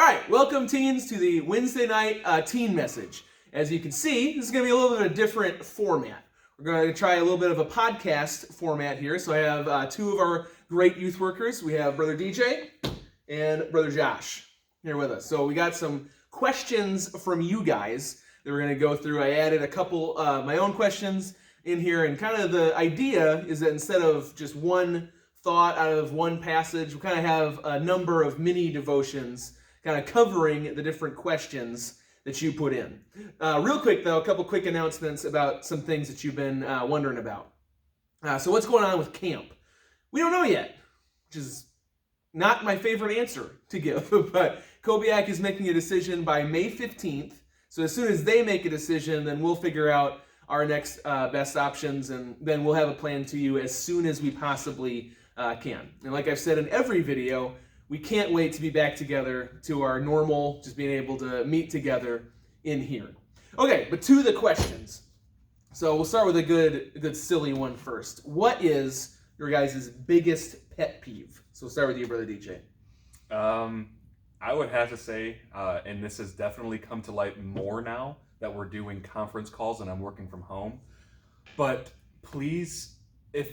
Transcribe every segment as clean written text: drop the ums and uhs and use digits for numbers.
right, welcome teens to the Wednesday night teen message. As you can see, this is going to be a little bit of a different format. We're going to try a little bit of a podcast format here. So I have two of our great youth workers. We have Brother DJ and Brother Josh here with us. So we got some questions from you guys that we're going to go through. I added a couple my own questions in here, and kind of the idea is that instead of just one thought out of one passage, we kind of have a number of mini devotions kind of covering the different questions that you put in. Real quick, though, a couple quick announcements about some things that you've been wondering about. So what's going on with camp? We don't know yet, which is not my favorite answer to give, but Kobiak is making a decision by May 15th. So as soon as they make a decision, then we'll figure out our next best options, and then we'll have a plan to you as soon as we possibly can. And like I've said in every video, we can't wait to be back together to our normal, just being able to meet together in here. Okay, but to the questions. So we'll start with a good silly one first. What is your guys' biggest pet peeve? So we'll start with you, Brother DJ. I would have to say, and this has definitely come to light more now that we're doing conference calls and I'm working from home, but please, if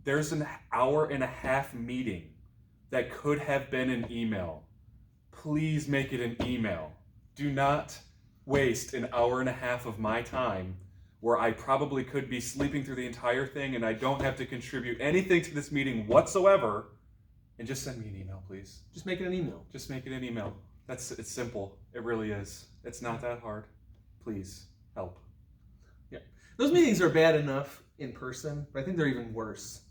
there's an hour and a half meeting that could have been an email, please make it an email. Do not waste an hour and a half of my time where I probably could be sleeping through the entire thing and I don't have to contribute anything to this meeting whatsoever, and just send me an email, please. Just make it an email. Just make it an email. It's simple. It really is. It's not that hard. Please, help. Yeah. Those meetings are bad enough in person, but I think they're even worse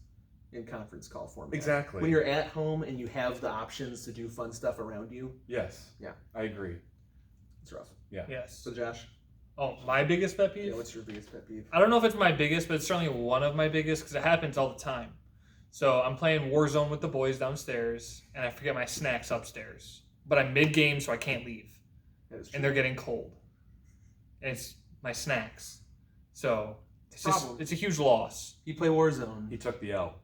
in conference call format. Exactly. When you're at home and you have the options to do fun stuff around you. Yes. Yeah. I agree. It's rough. Yeah. Yes. So Josh? Oh, my biggest pet peeve? Yeah, what's your biggest pet peeve? I don't know if it's my biggest, but it's certainly one of my biggest because it happens all the time. So I'm playing Warzone with the boys downstairs, and I forget my snacks upstairs. But I'm mid-game, so I can't leave. And they're getting cold. And it's my snacks. So it's a huge loss. You play Warzone. He took the L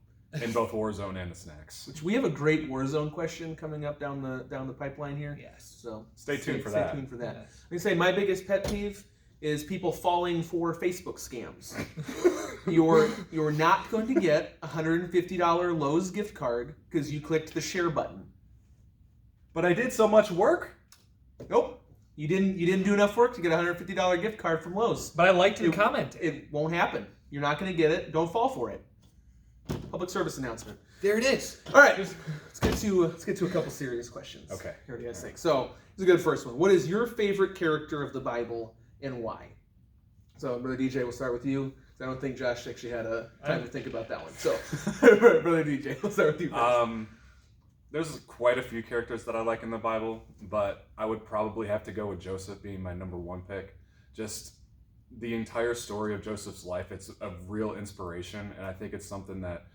in both Warzone and the snacks. Which we have a great Warzone question coming up down the pipeline here. Yes. So Stay tuned for that. Stay tuned for that. Yes. I'm gonna say my biggest pet peeve is people falling for Facebook scams. You're not going to get a $150 Lowe's gift card because you clicked the share button. But I did so much work. Nope. You didn't do enough work to get a $150 gift card from Lowe's. But I liked and commented. It won't happen. You're not going to get it. Don't fall for it. Public service announcement. There it is. All right. Let's get to a couple serious questions. Okay. Here, what do you guys think? So, it's a good first one. What is your favorite character of the Bible and why? So, Brother DJ, we'll start with you. I don't think Josh actually had a time to think about that one. So, Brother DJ, we'll start with you first. There's quite a few characters that I like in the Bible, but I would probably have to go with Joseph being my number one pick. Just the entire story of Joseph's life, it's a real inspiration, and I think it's something that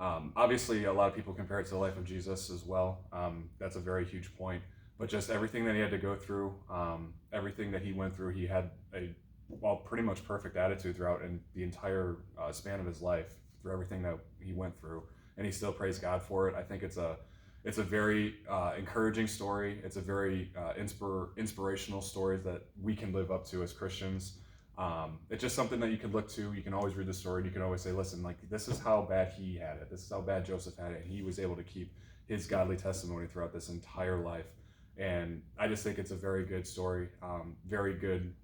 obviously a lot of people compare it to the life of Jesus as well. That's a very huge point, but just everything that he had to go through, everything that he went through, he had a pretty much perfect attitude throughout in the entire span of his life, through everything that he went through, and he still praised God for it. I think it's a very encouraging story. It's a very inspirational story that we can live up to as Christians. It's just something that you can look to. You can always read the story and you can always say, listen, like, this is how bad he had it. This is how bad Joseph had it. And he was able to keep his godly testimony throughout this entire life. And I just think it's a very good story, very good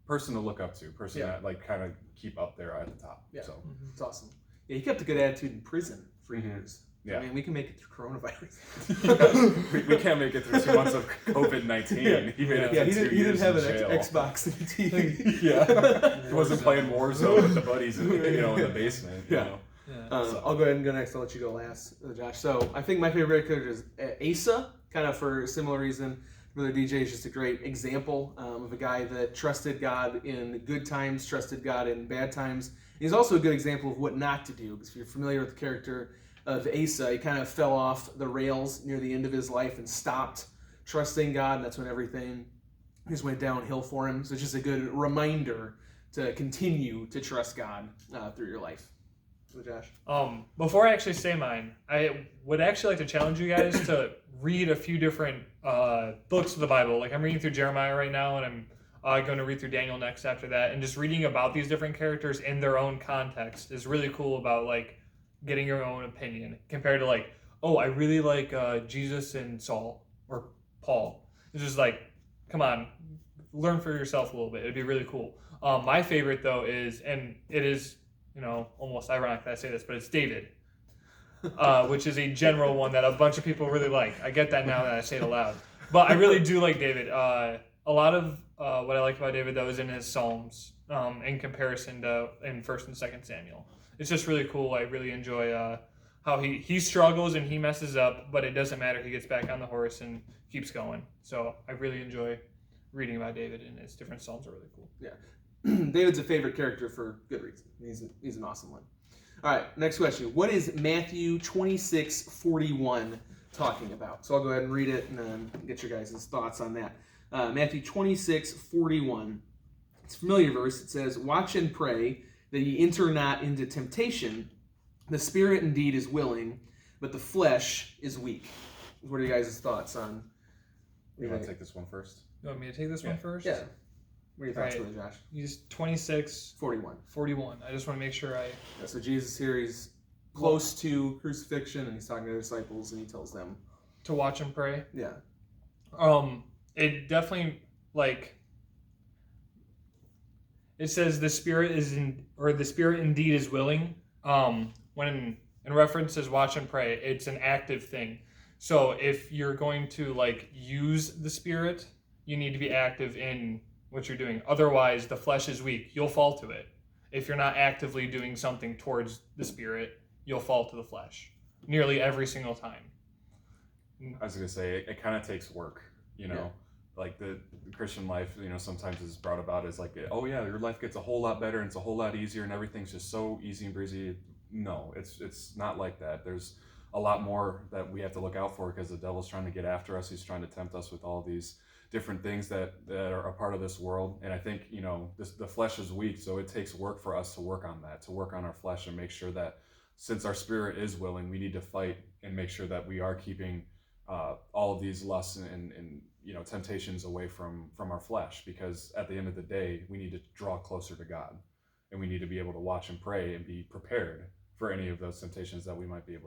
person to look up to, that like kind of keep up there at the top. Yeah, so it's awesome. Yeah, he kept a good attitude in prison for years. Yeah. I mean, we can make it through coronavirus. we can't make it through 2 months of COVID-19. Yeah. He made it through 2 he years didn't have in an jail. Xbox and TV. Yeah, he wasn't playing Warzone with the buddies, in the basement. Yeah. You know? Yeah. I'll go ahead and go next. I'll let you go last, Josh. So I think my favorite character is Asa, kind of for a similar reason. Brother DJ is just a great example of a guy that trusted God in good times, trusted God in bad times. He's also a good example of what not to do, because if you're familiar with the character of Asa, he kind of fell off the rails near the end of his life and stopped trusting God, and that's when everything just went downhill for him. So it's just a good reminder to continue to trust God through your life. Josh? Before I actually say mine, I would actually like to challenge you guys to read a few different books of the Bible. Like I'm reading through Jeremiah right now, and I'm going to read through Daniel next after that. And just reading about these different characters in their own context is really cool about like getting your own opinion compared to like, oh, I really like Jesus and Saul or Paul. It's just like, come on, learn for yourself a little bit. It'd be really cool. My favorite though is, and it is, almost ironic that I say this, but it's David, which is a general one that a bunch of people really like. I get that now that I say it aloud, but I really do like David. A lot of what I like about David though is in his Psalms, in comparison to in 1st and 2nd Samuel. It's just really cool. I really enjoy how he struggles and he messes up, but it doesn't matter. He gets back on the horse and keeps going. So I really enjoy reading about David, and his different Psalms are really cool. Yeah. David's a favorite character for good reason. He's an awesome one. All right, next question. What is Matthew 26:41 talking about? So I'll go ahead and read it and then get your guys' thoughts on that. Matthew 26:41. It's a familiar verse. It says, "Watch and pray that ye enter not into temptation. The spirit indeed is willing, but the flesh is weak." What are you guys' thoughts on? You want to take this one first? You want me to take this one first? Yeah. What are your thoughts, Right. Josh? He's 26:41. 41. I just want to make sure I... Yeah, so Jesus here, he's close to crucifixion, and he's talking to the disciples, and he tells them to watch and pray. Yeah. It definitely, like... It says the spirit the spirit indeed is willing. When in references watch and pray, it's an active thing. So if you're going to like use the spirit, you need to be active in what you're doing. Otherwise, the flesh is weak. You'll fall to it. If you're not actively doing something towards the spirit, you'll fall to the flesh nearly every single time. I was going to say, it kind of takes work, Yeah. Like the Christian life, sometimes is brought about as like, oh yeah, your life gets a whole lot better and it's a whole lot easier and everything's just so easy and breezy. No, it's not like that. There's a lot more that we have to look out for because the devil's trying to get after us. He's trying to tempt us with all these different things that are a part of this world. And I think, the flesh is weak, so it takes work for us to work on that, to work on our flesh and make sure that since our spirit is willing, we need to fight and make sure that we are keeping all of these lusts and temptations away from our flesh, because at the end of the day, we need to draw closer to God, and we need to be able to watch and pray and be prepared for any of those temptations that we might be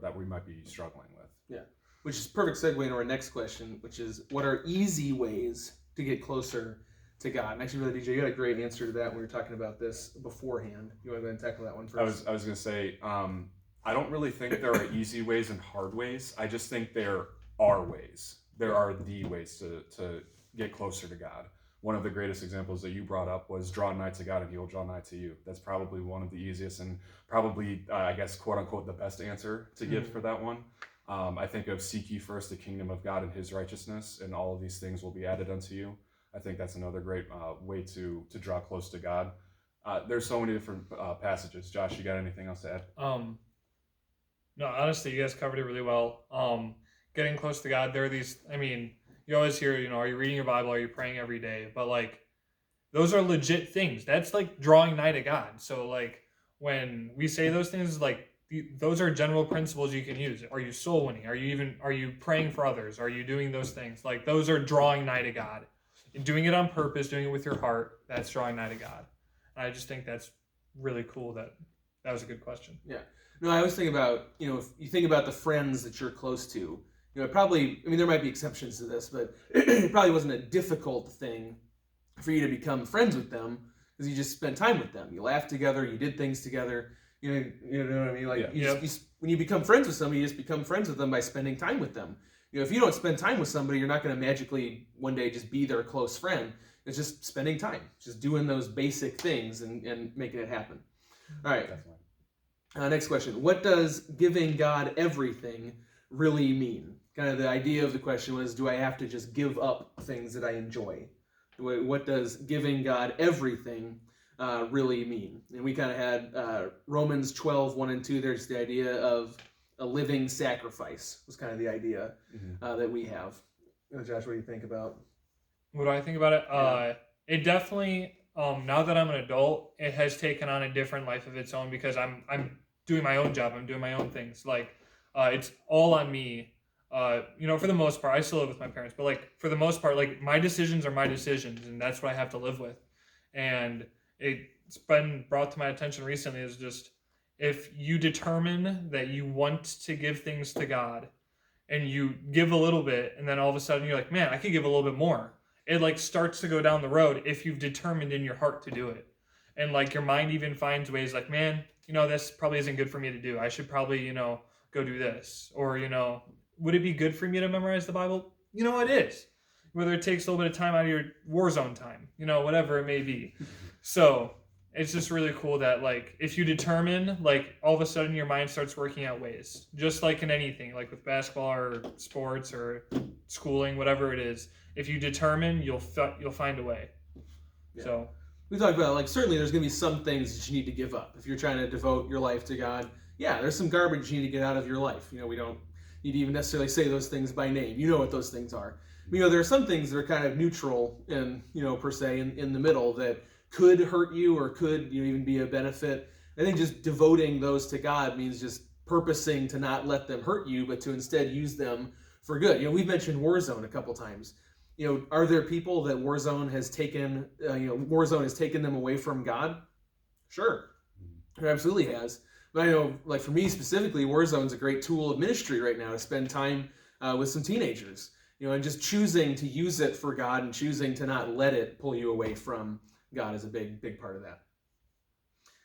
that we might be struggling with. Yeah. Which is a perfect segue into our next question, which is, what are easy ways to get closer to God? And actually, really, DJ, you had a great answer to that when we were talking about this beforehand. You want to go ahead and tackle that one first? I was going to say, I don't really think there are easy ways and hard ways. I just think there are ways. There are the ways to get closer to God. One of the greatest examples that you brought up was draw nigh to God and he will draw nigh to you. That's probably one of the easiest and probably, I guess, quote unquote, the best answer to give for that one. I think of seek ye first the kingdom of God and his righteousness, and all of these things will be added unto you. I think that's another great way to draw close to God. There's so many different passages. Josh, you got anything else to add? No, honestly, you guys covered it really well. Getting close to God, there are these, you always hear, are you reading your Bible? Are you praying every day? But like, those are legit things. That's like drawing nigh to God. So like, when we say those things, like, those are general principles you can use. Are you soul winning? Are you praying for others? Are you doing those things? Like, those are drawing nigh to God. And doing it on purpose, doing it with your heart, that's drawing nigh to God. And I just think that's really cool. That was a good question. Yeah. No, I always think about, if you think about the friends that you're close to, probably, there might be exceptions to this, but it probably wasn't a difficult thing for you to become friends with them because you just spent time with them. You laughed together, you did things together. You know what I mean? Like, yeah. When you become friends with somebody, you just become friends with them by spending time with them. If you don't spend time with somebody, you're not going to magically one day just be their close friend. It's just spending time, just doing those basic things and making it happen. All right. Definitely. Next question. What does giving God everything really mean? Kind of the idea of the question was, do I have to just give up things that I enjoy? What does giving God everything really mean? And we kind of had Romans 12:1 and 2. There's the idea of a living sacrifice was kind of the idea that we have. Josh, what do you think about? What do I think about it? Yeah. It definitely, now that I'm an adult, it has taken on a different life of its own because I'm doing my own job. I'm doing my own things. Like, it's all on me. For the most part, I still live with my parents, but like for the most part, like my decisions are my decisions, and that's what I have to live with. And it's been brought to my attention recently is just if you determine that you want to give things to God, and you give a little bit, and then all of a sudden you're like, man, I could give a little bit more. It like starts to go down the road if you've determined in your heart to do it. And like your mind even finds ways like, man, this probably isn't good for me to do. I should probably, go do this. Or, would it be good for me to memorize the Bible? It is. Whether it takes a little bit of time out of your Warzone time, whatever it may be. So it's just really cool that like if you determine, like all of a sudden your mind starts working out ways. Just like in anything, like with basketball or sports or schooling, whatever it is. If you determine, you'll find a way. Yeah. So we talked about like certainly there's going to be some things that you need to give up if you're trying to devote your life to God. Yeah, there's some garbage you need to get out of your life. We don't need to even necessarily say those things by name. You know what those things are. There are some things that are kind of neutral and per se in the middle that could hurt you or could even be a benefit. I think just devoting those to God means just purposing to not let them hurt you, but to instead use them for good. We've mentioned Warzone a couple times. Are there people that Warzone has taken? Warzone has taken them away from God. Sure, it absolutely has. But I know, like for me specifically, Warzone's a great tool of ministry right now to spend time with some teenagers. And just choosing to use it for God and choosing to not let it pull you away from God is a big part of that.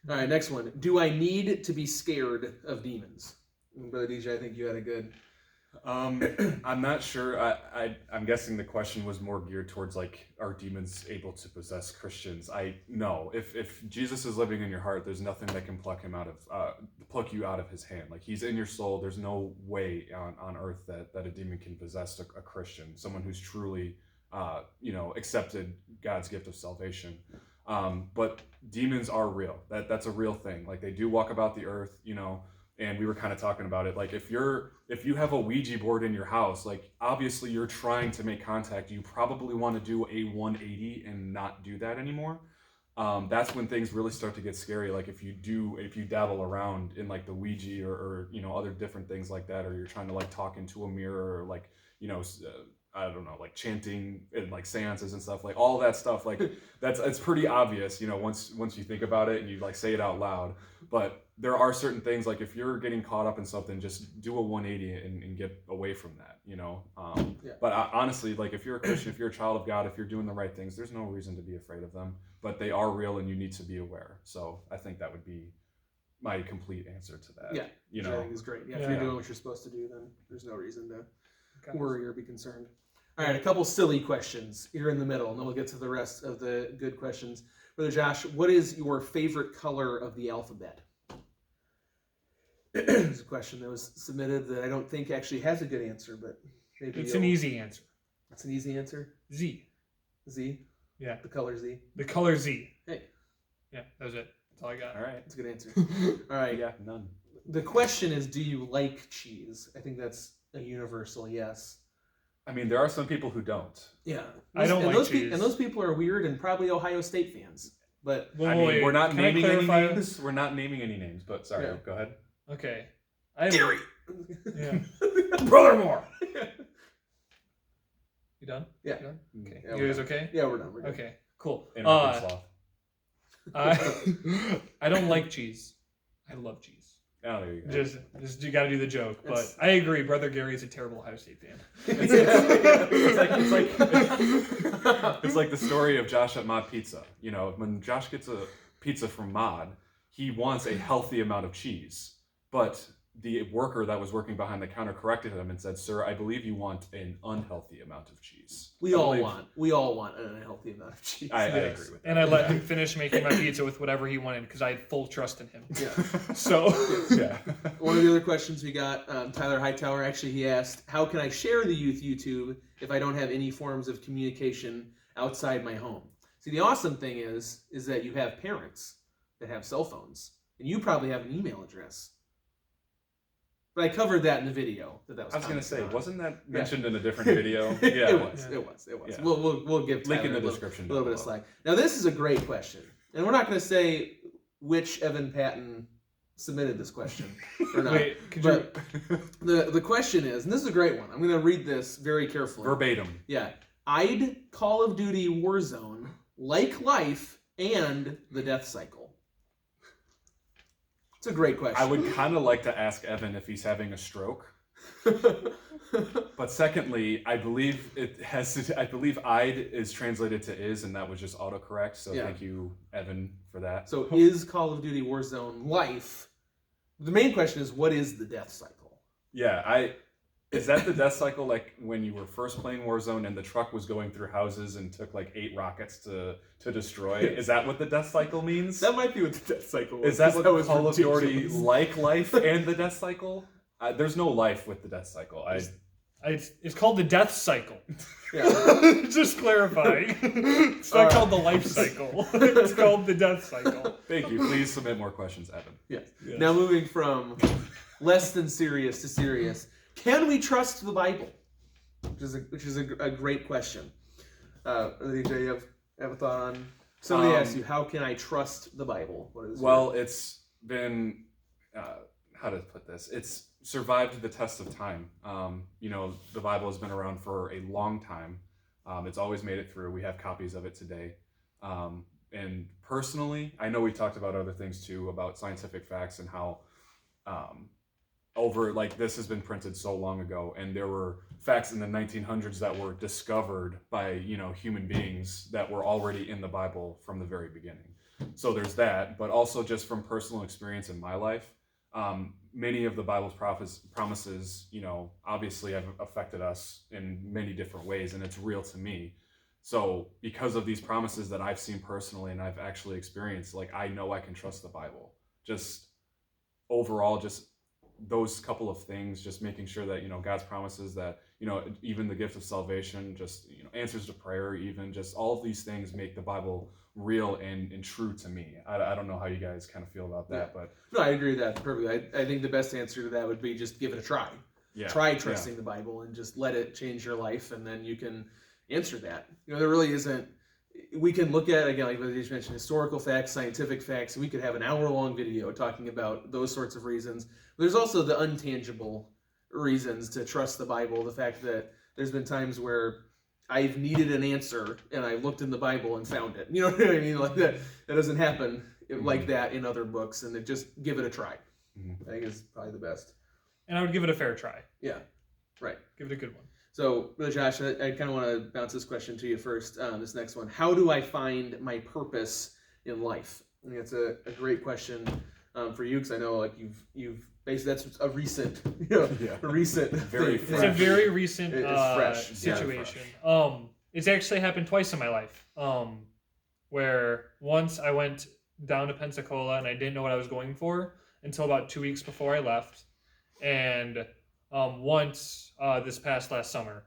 All right, next one. Do I need to be scared of demons? Brother DJ, I think you had a good... I'm not sure. I'm guessing the question was more geared towards like, are demons able to possess Christians? No. If Jesus is living in your heart, there's nothing that can pluck you out of his hand. Like he's in your soul. There's no way on earth that a demon can possess a Christian, someone who's truly accepted God's gift of salvation. But demons are real. That's a real thing. Like they do walk about the earth, and we were kind of talking about it. Like if you have a Ouija board in your house, like obviously you're trying to make contact. You probably want to do a 180 and not do that anymore. That's when things really start to get scary. Like if you dabble around in like the Ouija or other different things like that, or you're trying to like talk into a mirror or like, I don't know, like chanting and like seances and stuff, like all that stuff, like it's pretty obvious, once you think about it and you like say it out loud. But there are certain things, like if you're getting caught up in something, just do a 180 and get away from that, Yeah. But honestly, like if you're a Christian, if you're a child of God, if you're doing the right things, there's no reason to be afraid of them, but they are real and you need to be aware. So I think that would be my complete answer to that. Yeah, which I think is great. Yeah, if you're doing what you're supposed to do, then there's no reason to worry or be concerned. All right, a couple silly questions here in the middle, and then we'll get to the rest of the good questions. Brother Josh, what is your favorite color of the alphabet? It's a question that was submitted that I don't think actually has a good answer, but maybe it's an easy answer. It's an easy answer? Z. Z? Yeah. The color Z? The color Z. Hey. Yeah, that was it. That's all I got. All right. That's a good answer. All right. Yeah, none. The question is, do you like cheese? I think that's a universal yes. I mean, there are some people who don't. Yeah. I don't like cheese. And those people are weird and probably Ohio State fans. But we're not naming any names. We're not naming any names, but sorry, go ahead. Okay. Gary! Yeah. Brother Moore! You done? Yeah. You done? Okay. Yeah, You guys okay? Yeah, we're done. We're okay, cool. And I don't like cheese. I love cheese. Oh, there you go. Just you got to do the joke, but I agree. Brother Gary is a terrible Ohio State fan. It's like the story of Josh at Mod Pizza. When Josh gets a pizza from Mod, he wants a healthy amount of cheese, but the worker that was working behind the counter corrected him and said, "Sir, I believe you want an unhealthy amount of cheese." We all want an unhealthy amount of cheese. I agree with that. And I let him finish making my pizza with whatever he wanted because I had full trust in him. Yeah. So yeah. One of the other questions we got, Tyler Hightower, actually, he asked, "How can I share the youth YouTube if I don't have any forms of communication outside my home?" See, the awesome thing is that you have parents that have cell phones, and you probably have an email address. But I covered that in the video. I was going to say, wasn't that mentioned in a different video? Yeah, it was. Yeah. We'll give Tyler link in the description. A little bit of slack. Now, this is a great question, and we're not going to say which Evan Patton submitted this question or not. Wait, but the question is, and this is a great one. I'm going to read this very carefully. Verbatim. Yeah. I'd Call of Duty Warzone, like life, and the death cycle. It's a great question. I would kind of like to ask Evan if he's having a stroke. But secondly, I believe "I'd" is translated to "is," and that was just autocorrect. So Thank you, Evan, for that. So is Call of Duty Warzone life? The main question is, what is the death cycle? Yeah, is that the death cycle, like when you were first playing Warzone and the truck was going through houses and took like 8 rockets to destroy? Is that what the death cycle means? That might be what the death cycle is. Is that what Call of Duty like life and the death cycle? There's no life with the death cycle. It's called the death cycle. Yeah. Just clarifying. It's not called the life cycle. It's called the death cycle. Thank you. Please submit more questions, Evan. Yes. Now moving from less than serious to serious. Can we trust the Bible? Which is a great question. DJ, you have a thought on? Somebody asked you, how can I trust the Bible? It's been, how to put this? It's survived the test of time. The Bible has been around for a long time. It's always made it through. We have copies of it today. And personally, I know we talked about other things too, about scientific facts and how this has been printed so long ago, and there were facts in the 1900s that were discovered by human beings that were already in the Bible from the very beginning. So there's that, but also just from personal experience in my life, many of the Bible's promises, obviously have affected us in many different ways, and it's real to me. So because of these promises that I've seen personally and I've actually experienced, I know I can trust the Bible. Just overall, just those couple of things, just making sure that, God's promises that, even the gift of salvation, just, answers to prayer, even just all of these things make the Bible real and true to me. I don't know how you guys kind of feel about that, but no, I agree with that perfectly. I think the best answer to that would be just give it a try. Yeah. Try trusting the Bible and just let it change your life, and then you can answer that. There really isn't. We can look at, again, like you mentioned, historical facts, scientific facts, and we could have an hour-long video talking about those sorts of reasons. But there's also the untangible reasons to trust the Bible. The fact that there's been times where I've needed an answer and I looked in the Bible and found it. You know what I mean? Like that doesn't happen like that in other books, and just give it a try. I think is probably the best. And I would give it a fair try. Yeah, right. Give it a good one. So, Josh, I kind of want to bounce this question to you first. This next one: how do I find my purpose in life? I think that's a great question for you, because I know you've basically that's a recent, a recent, very fresh. It's a very recent fresh situation. Yeah, fresh. It's actually happened twice in my life. Where once I went down to Pensacola and I didn't know what I was going for until about 2 weeks before I left, and once this past last summer,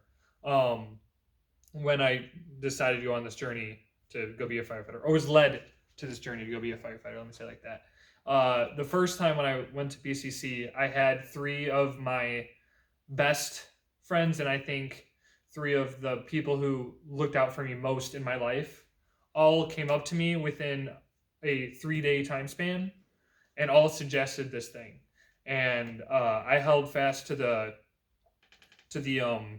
when I decided to go on this journey to go be a firefighter, or was led to this journey to go be a firefighter, let me say it like that. The first time when I went to BCC, I had 3 of my best friends, and I think 3 of the people who looked out for me most in my life all came up to me within a 3-day time span and all suggested this thing. And I held fast to the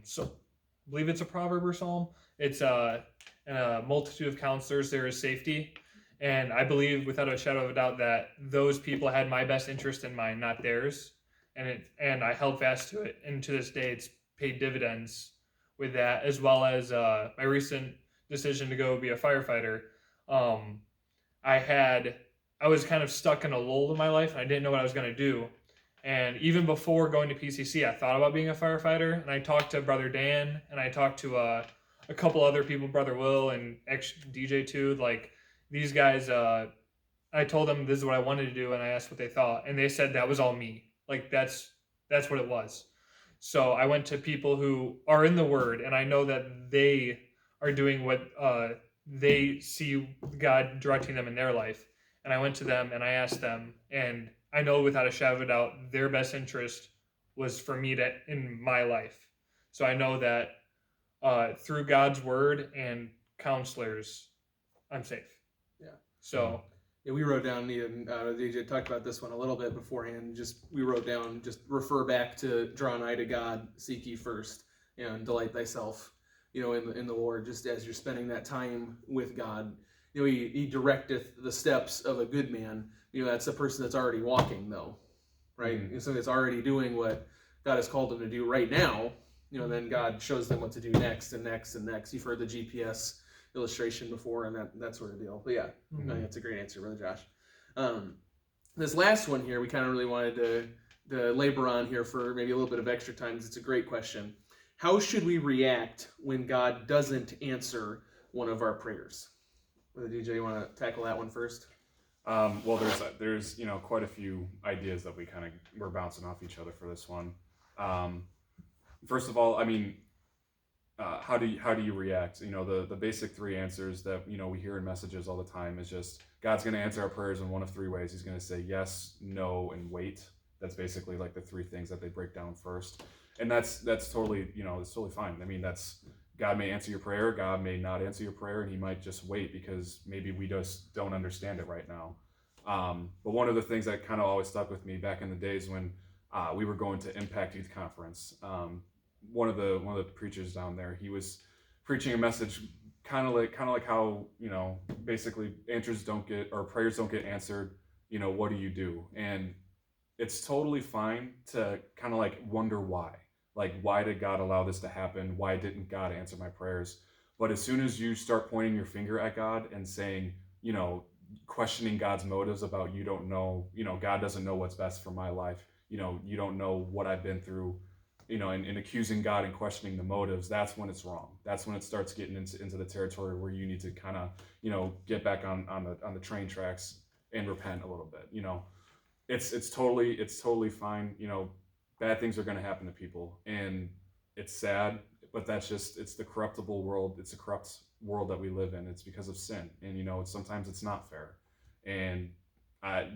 so I believe it's a proverb or psalm. It's in a multitude of counselors there is safety. And I believe without a shadow of a doubt that those people had my best interest in mind, not theirs. And I held fast to it. And to this day, it's paid dividends with that, as well as my recent decision to go be a firefighter. I was kind of stuck in a lull in my life, and I didn't know what I was going to do. And even before going to PCC, I thought about being a firefighter. And I talked to Brother Dan, and I talked to a couple other people, Brother Will and DJ too. Like these guys, I told them this is what I wanted to do, and I asked what they thought, and they said that was all me. Like that's what it was. So I went to people who are in the Word, and I know that they are doing what they see God directing them in their life. And I went to them and I asked them, and I know without a shadow of a doubt their best interest was for me to in my life. So I know that through God's Word and counselors, I'm safe. Yeah. So Yeah, we wrote down, DJ talked about this one a little bit beforehand. We wrote down, just refer back to draw nigh to God, seek ye first, and delight thyself, in the Lord. Just as you're spending that time with God, he directeth the steps of a good man. That's a person that's already walking, though, right? Mm-hmm. So it's already doing what God has called them to do right now. Then God shows them what to do next and next and next. You've heard the GPS illustration before and that sort of deal. But yeah, I think that's a great answer, Brother Josh. This last one here, we kind of really wanted to labor on here for maybe a little bit of extra time, because it's a great question. How should we react when God doesn't answer one of our prayers? Brother DJ, you want to tackle that one first? Well, there's quite a few ideas that we're bouncing off each other for this one. First of all, I mean, how do you react? The basic three answers that we hear in messages all the time is just God's going to answer our prayers in one of three ways. He's going to say yes, no, and wait. That's basically like the three things that they break down first, and that's totally it's totally fine. I mean, God may answer your prayer, God may not answer your prayer, and He might just wait because maybe we just don't understand it right now. But one of the things that kind of always stuck with me back in the days when we were going to Impact Youth Conference. One of the preachers down there, he was preaching a message kind of like how basically prayers don't get answered. What do you do? And it's totally fine to kind of like wonder why. Like, why did God allow this to happen? Why didn't God answer my prayers? But as soon as you start pointing your finger at God and saying, questioning God's motives about you don't know, God doesn't know what's best for my life. You don't know what I've been through. And accusing God and questioning the motives, that's when it's wrong. That's when it starts getting into the territory where you need to kind of, get back on the train tracks and repent a little bit. It's totally fine. Bad things are going to happen to people, and it's sad, but it's the corruptible world. It's a corrupt world that we live in. It's because of sin, and sometimes it's not fair. And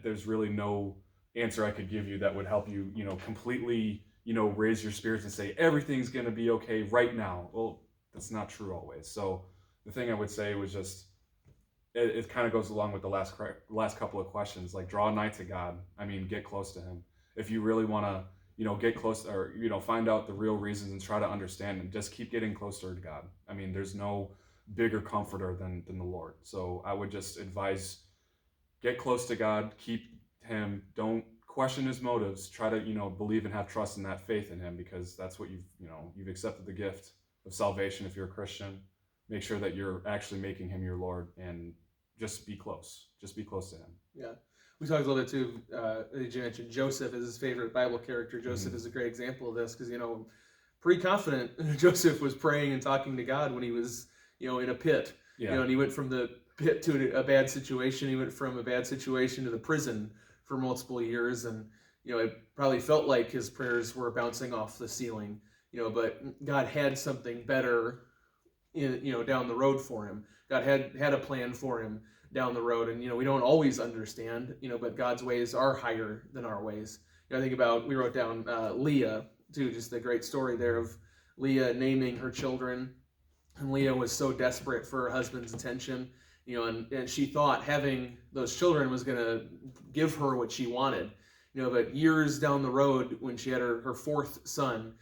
there's really no answer I could give you that would help you, completely raise your spirits and say everything's going to be okay right now. Well, that's not true always. So the thing I would say was just, it kind of goes along with the last couple of questions, like draw nigh to God. I mean, get close to Him. If you really want to, get close, or, find out the real reasons and try to understand them, just keep getting closer to God. I mean, there's no bigger comforter than the Lord. So I would just advise, get close to God, keep Him, don't question His motives, try to believe and have trust in that faith in Him, because that's what you've accepted the gift of salvation. If you're a Christian, make sure that you're actually making Him your Lord, and just be close to Him. Yeah, we talked a little bit too. You mentioned Joseph as his favorite Bible character. Joseph is a great example of this, because pretty confident Joseph was praying and talking to God when he was in a pit. Yeah. And he went from the pit to a bad situation. He went from a bad situation to the prison for multiple years, and it probably felt like his prayers were bouncing off the ceiling, but God had something better down the road for him. God had a plan for him down the road, and we don't always understand, but God's ways are higher than our ways. I think about, we wrote down Leah too, just the great story there of Leah naming her children, and Leah was so desperate for her husband's attention, and she thought having those children was going to give her what she wanted, but years down the road, when she had her fourth son,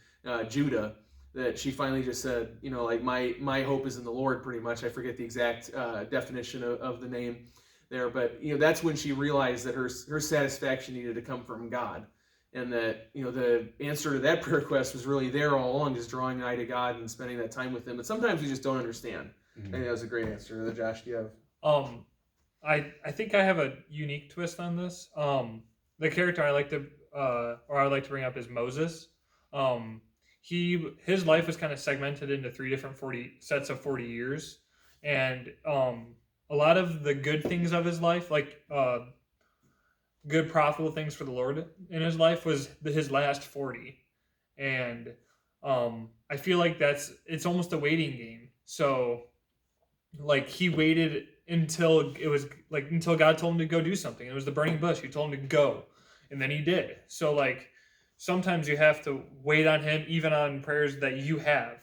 Judah, that she finally just said, like, my hope is in the Lord, pretty much. I forget the exact definition of the name there, but that's when she realized that her satisfaction needed to come from God, and that the answer to that prayer request was really there all along, just drawing nigh to God and spending that time with Him. But sometimes we just don't understand. I think that was a great answer. Josh, do you have? I think I have a unique twist on this. The character I like to bring up is Moses. His life was kind of segmented into three different 40 years, and a lot of the good things of his life, like good profitable things for the Lord in his life, was his last 40, and I feel like it's almost a waiting game. So like, he waited until God told him to go do something. It was the burning bush. He told him to go, and then he did. So like, sometimes you have to wait on Him, even on prayers that you have,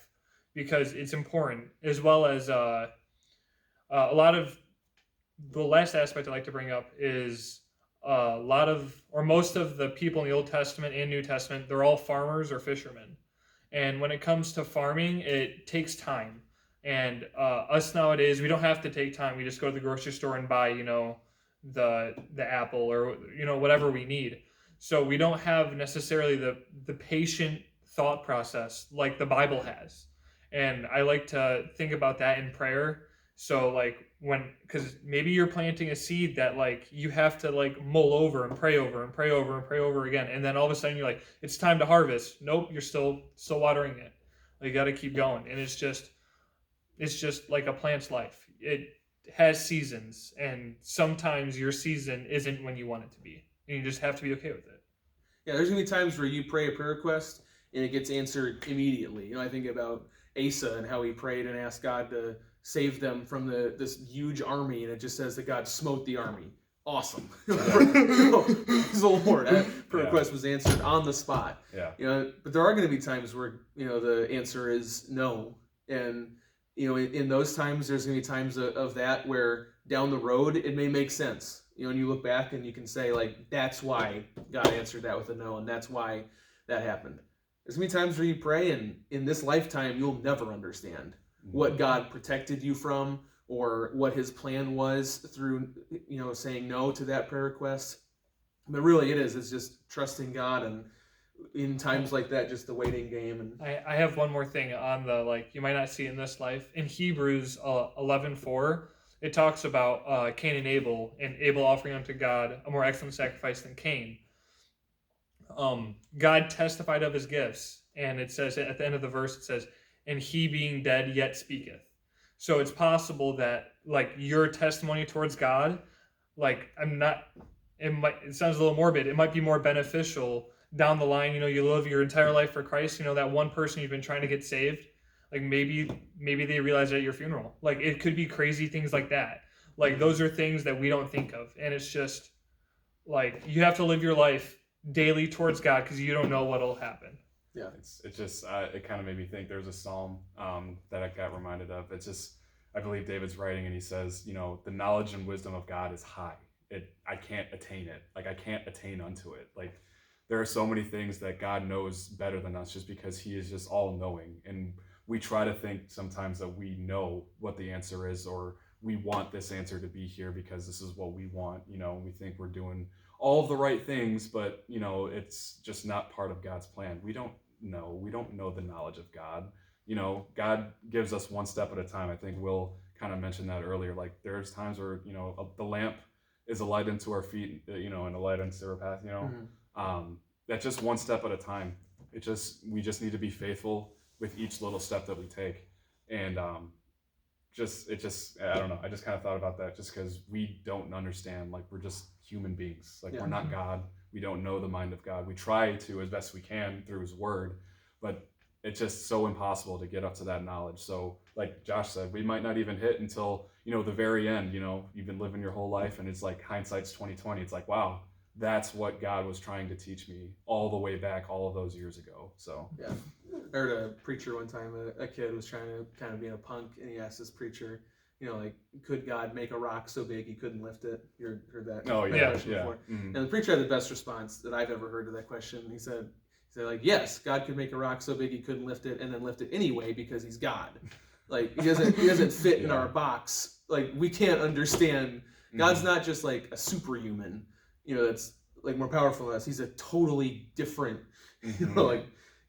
because it's important, as well as a lot of the last aspect I'd like to bring up is most of the people in the Old Testament and New Testament, they're all farmers or fishermen. And when it comes to farming, it takes time. And us nowadays, we don't have to take time. We just go to the grocery store and buy, the apple or, whatever we need. So we don't have necessarily the patient thought process like the Bible has. And I like to think about that in prayer. So because maybe you're planting a seed that you have to mull over and pray over and pray over and pray over again. And then all of a sudden you're like, it's time to harvest. Nope, you're still watering it. You got to keep going. And it's just like a plant's life. It has seasons, and sometimes your season isn't when you want it to be. And you just have to be okay with it. Yeah, there's going to be times where you pray a prayer request and it gets answered immediately. I think about Asa and how he prayed and asked God to save them from this huge army, and it just says that God smote the army. Awesome. Praise the Lord. That prayer request was answered on the spot. Yeah. But there are going to be times where, the answer is no. And, in those times, there's going to be times of that where down the road, it may make sense. And you look back and you can say, that's why God answered that with a no, and that's why that happened. There's going to be times where you pray, and in this lifetime, you'll never understand what God protected you from or what his plan was through, saying no to that prayer request. But really it's just trusting God, and in times like that, just the waiting game. And I have one more thing on the, you might not see in this life. In Hebrews 11:4, it talks about Cain and Abel offering unto God a more excellent sacrifice than Cain. God testified of his gifts, and it says at the end of the verse, it says, and he being dead yet speaketh. So it's possible that your testimony towards God, it sounds a little morbid. It might be more beneficial down the line. You live your entire life for Christ. That one person you've been trying to get saved, maybe they realize at your funeral. It could be crazy things like that. Those are things that we don't think of. And it's just you have to live your life daily towards God, because you don't know what'll happen. Yeah, it's just it kind of made me think. There's a psalm that I got reminded of. It's just, I believe David's writing, and he says, the knowledge and wisdom of God is high. I can't attain it. I can't attain unto it. There are so many things that God knows better than us, just because he is just all knowing. And we try to think sometimes that we know what the answer is, or we want this answer to be here because this is what we want. We think we're doing all of the right things, but it's just not part of God's plan. We don't know the knowledge of God. God gives us one step at a time. I think Will kind of mentioned that earlier. There's times where the lamp is a light into our feet, and a light into our path. That's just one step at a time. We just need to be faithful with each little step that we take. And I don't know. I just kind of thought about that, just because we don't understand. We're just human beings. We're not God. We don't know the mind of God. We try to as best we can through his word, but it's just so impossible to get up to that knowledge. So like Josh said, we might not even hit until, the very end. You've been living your whole life, and it's hindsight's 2020. It's wow, that's what God was trying to teach me all the way back all of those years ago. So yeah. I heard a preacher one time, a kid was trying to kind of be a punk, and he asked this preacher, could God make a rock so big he couldn't lift it? You heard that question before? Mm-hmm. And the preacher had the best response that I've ever heard to that question. He said, yes, God could make a rock so big he couldn't lift it, and then lift it anyway because he's God. He doesn't fit in our box. We can't understand. God's not just a superhuman, that's more powerful than us. He's a totally different,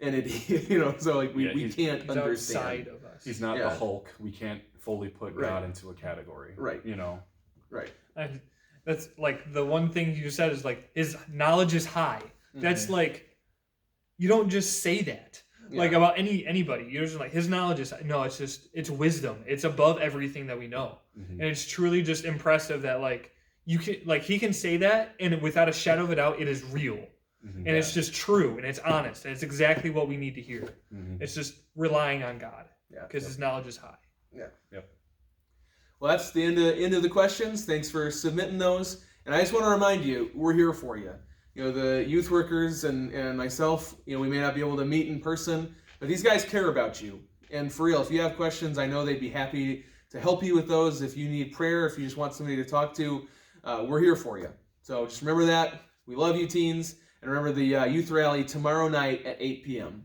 entity, so we can't understand. Outside of us. He's not the Hulk. We can't fully put God into a category. Right. Right. And that's the one thing you said is his knowledge is high. That's you don't just say that about anybody. You're just his knowledge is no. It's wisdom. It's above everything that we know, and it's truly just impressive that you can he can say that, and without a shadow of a doubt, it is real. And it's just true, and it's honest, and it's exactly what we need to hear. It's just relying on God, because his knowledge is high. Yeah. Yep. Well, that's the end of the questions. Thanks for submitting those. And I just want to remind you, we're here for you. The youth workers and myself, we may not be able to meet in person, but these guys care about you. And for real, if you have questions, I know they'd be happy help you with those. If you need prayer, if you just want somebody to talk to, we're here for you. So just remember that. We love you, teens. And remember the youth rally tomorrow night at 8 p.m.